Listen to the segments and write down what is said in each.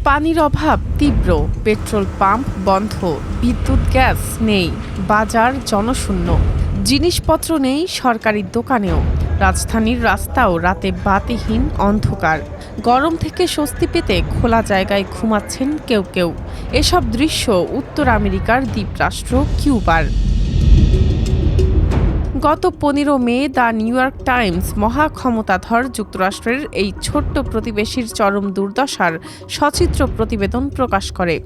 পানির অভাব তীব্র, পেট্রোল পাম্প বন্ধ, বিদ্যুৎ গ্যাস নেই, বাজার জনশূন্য, জিনিসপত্র নেই সরকারি দোকানেও। রাজধানীর রাস্তাও রাতে বাতিহীন অন্ধকার। গরম থেকে স্বস্তি পেতে খোলা জায়গায় ঘুমাচ্ছেন কেউ কেউ। এসব দৃশ্য উত্তর আমেরিকার দ্বীপরাষ্ট্র কিউবার। গত ১৫ মে দ্য নিউ ইয়র্ক টাইমস মহাক্ষমতাধর যুক্তরাষ্ট্রের এই ছোট্ট প্রতিবেশীর চরম দুর্দশার সচিত্র প্রতিবেদন প্রকাশ করে।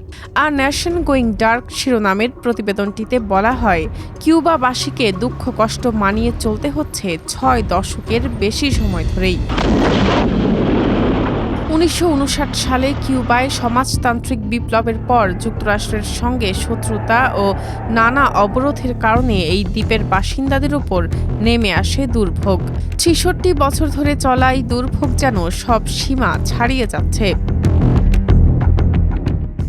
আ নেশন গোয়িং ডার্ক শিরোনামের প্রতিবেদনটিতে বলা হয়, কিউবাবাসীকে দুঃখ কষ্ট মানিয়ে চলতে হচ্ছে ৬ দশকের বেশি সময় ধরেই। ১৯৫৯ সালে কিউবায় সমাজতান্ত্রিক বিপ্লবের পর যুক্তরাষ্ট্রের সঙ্গে শত্রুতা ও নানা অবরোধের কারণে এই দ্বীপের বাসিন্দাদের ওপর নেমে আসে দুর্ভোগ। ৬৬ বছর ধরে চলা এই দুর্ভোগ যেন সব সীমা ছাড়িয়ে যাচ্ছে।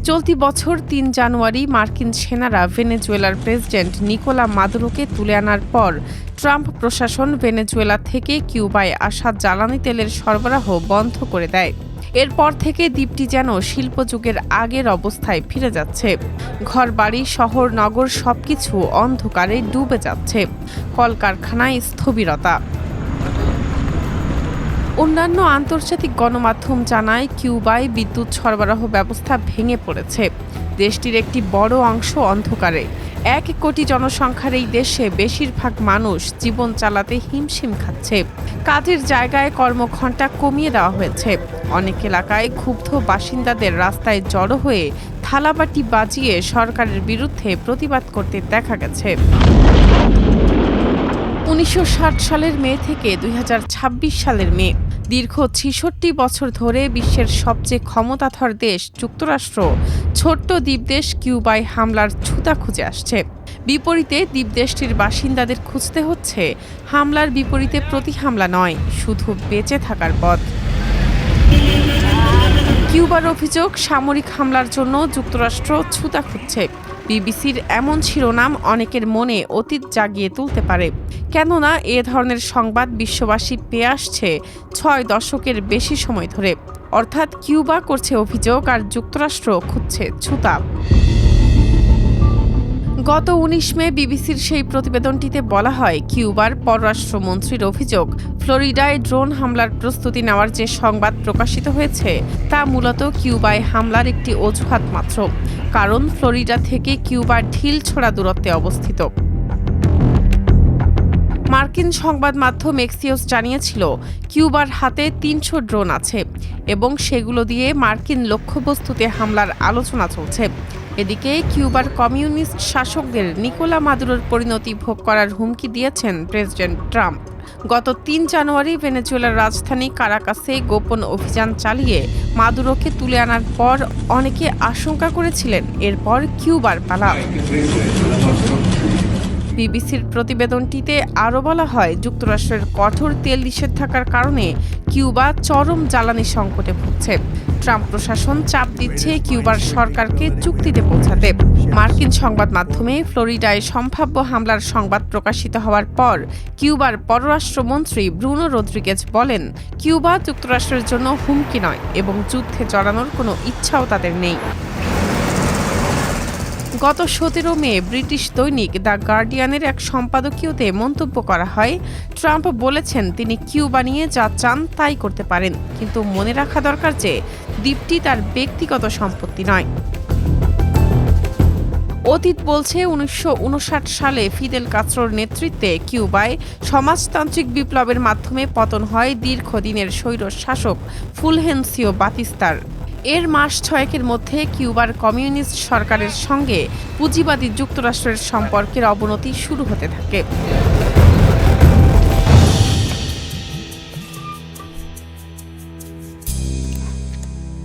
চলতি বছর ৩ জানুয়ারি মার্কিন সেনারা ভেনেজুয়েলার প্রেসিডেন্ট নিকোলা মাদুরোকে তুলে আনার পর ট্রাম্প প্রশাসন ভেনেজুয়েলা থেকে কিউবায় আসা জ্বালানি তেলের সরবরাহ বন্ধ করে দেয়। এরপর থেকে দ্বীপটি যেন শিল্পযুগের আগের অবস্থায় ফিরে যাচ্ছে। ঘরবাড়ি, শহর, নগর সবকিছু অন্ধকারে ডুবে যাচ্ছে। কলকারখানায় স্থবিরতা। অন্যান্য আন্তর্জাতিক গণমাধ্যম জানায়, কিউবায় বিদ্যুৎ সরবরাহ ব্যবস্থা ভেঙে পড়েছে। দেশটির একটি বড় অংশ অন্ধকারে। ১ কোটি জনসংখ্যার এই দেশে বেশিরভাগ মানুষ জীবন চালাতে হিমশিম খাচ্ছে। কাজের জায়গায় কর্মঘণ্টা কমিয়ে দেওয়া হয়েছে। অনেক এলাকায় ক্ষুব্ধ বাসিন্দাদের রাস্তায় জড়ো হয়ে থালাবাটি বাজিয়ে সরকারের বিরুদ্ধে প্রতিবাদ করতে দেখা গেছে। ১৯৬০ সালের মে থেকে ২০২৬ সালের মে, দীর্ঘ ৬৬ বছর ধরে বিশ্বের সবচেয়ে ক্ষমতাধর দেশ যুক্তরাষ্ট্র ছোট্ট দ্বীপদেশ কিউবায় হামলার ছুতা খুঁজে আসছে। বিপরীতে দ্বীপদেশটির বাসিন্দাদের খুঁজতে হচ্ছে হামলার বিপরীতে প্রতি হামলা নয়, শুধু বেঁচে থাকার পথ। কিউবার অভিযোগ, সামরিক হামলার জন্য যুক্তরাষ্ট্র ছুতা খুঁজছে। বিবিসির এমন শিরোনাম অনেকের মনে অতীত জাগিয়ে তুলতে পারে, কেননা এ ধরনের সংবাদ বিশ্ববাসী পেয়ে আসছে ৬ দশকের বেশি সময় ধরে। অর্থাৎ কিউবা করছে অভিযোগ আর যুক্তরাষ্ট্র খুঁজছে ছুতা। গত ১৯ মে বিবিসির সেই প্রতিবেদনটিতে বলা হয়, কিউবার পররাষ্ট্রমন্ত্রীর অভিযোগ, ফ্লোরিডায় ড্রোন হামলার প্রস্তুতি নেওয়ার যে সংবাদ প্রকাশিত হয়েছে তা মূলত কিউবায় হামলার একটি অজুহাত মাত্র। কারণ ফ্লোরিডা থেকে কিউবা ঢিল ছোড়া দূরত্বে অবস্থিত। মার্কিন সংবাদ মাধ্যম এক্সিওস জানিয়েছিল, কিউবার হাতে ৩০০ ড্রোন আছে এবং সেগুলো দিয়ে মার্কিন লক্ষ্যবস্তুতে হামলার আলোচনা চলছে। এদিকে কিউবার কমিউনিস্ট শাসকদের নিকোলা মাদুরোর পরিণতি ভোগ করার হুমকি দিয়েছেন প্রেসিডেন্ট ট্রাম্প। গত ৩ জানুয়ারি ভেনেজুয়েলার রাজধানী কারাকাসে গোপন অভিযান চালিয়ে মাদুরোকে তুলে আনার পর অনেকে আশঙ্কা করেছিলেন এরপর কিউবার পালা। বিবিসির প্রতিবেদনটিতে আরও বলা হয়, যুক্তরাষ্ট্রের কঠোর তেল নিষেধাজ্ঞার কারণে কিউবা চরম জ্বালানি সংকটে ভুগছে। ট্রাম্প প্রশাসন চাপ দিচ্ছে কিউবার সরকারকে চুক্তিতে পৌঁছাতে। মার্কিন সংবাদ মাধ্যমে ফ্লোরিডায় সম্ভাব্য হামলার সংবাদ প্রকাশিত হওয়ার পর কিউবার পররাষ্ট্রমন্ত্রী ব্রুনো রদ্রিগেজ বলেন, কিউবা যুক্তরাষ্ট্রের জন্য হুমকি নয় এবং যুদ্ধে জড়ানোর কোনো ইচ্ছাও তাদের নেই। গত ১৭ মে ব্রিটিশ দৈনিক দ্য গার্ডিয়ানের এক সম্পাদকীয়তে মন্তব্য করা হয়, ট্রাম্প বলেছেন তিনি কিউবা নিয়ে যা চান তাই করতে পারেন, কিন্তু মনে রাখা দরকার যে দ্বীপটি তার ব্যক্তিগত সম্পত্তি নয়। অতীত বলছে, ১৯৫৯ সালে ফিদেল কাস্ত্রোর নেতৃত্বে কিউবায় সমাজতান্ত্রিক বিপ্লবের মাধ্যমে পতন হয় দীর্ঘদিনের স্বৈর শাসক ফুলহেন্সিও বাতিস্তার। এর মাস ৬ মধ্যে কিউবার কমিউনিস্ট সরকারের সঙ্গে পুঁজিবাদী যুক্তরাষ্ট্রের সম্পর্কের অবনতি শুরু হতে থাকে।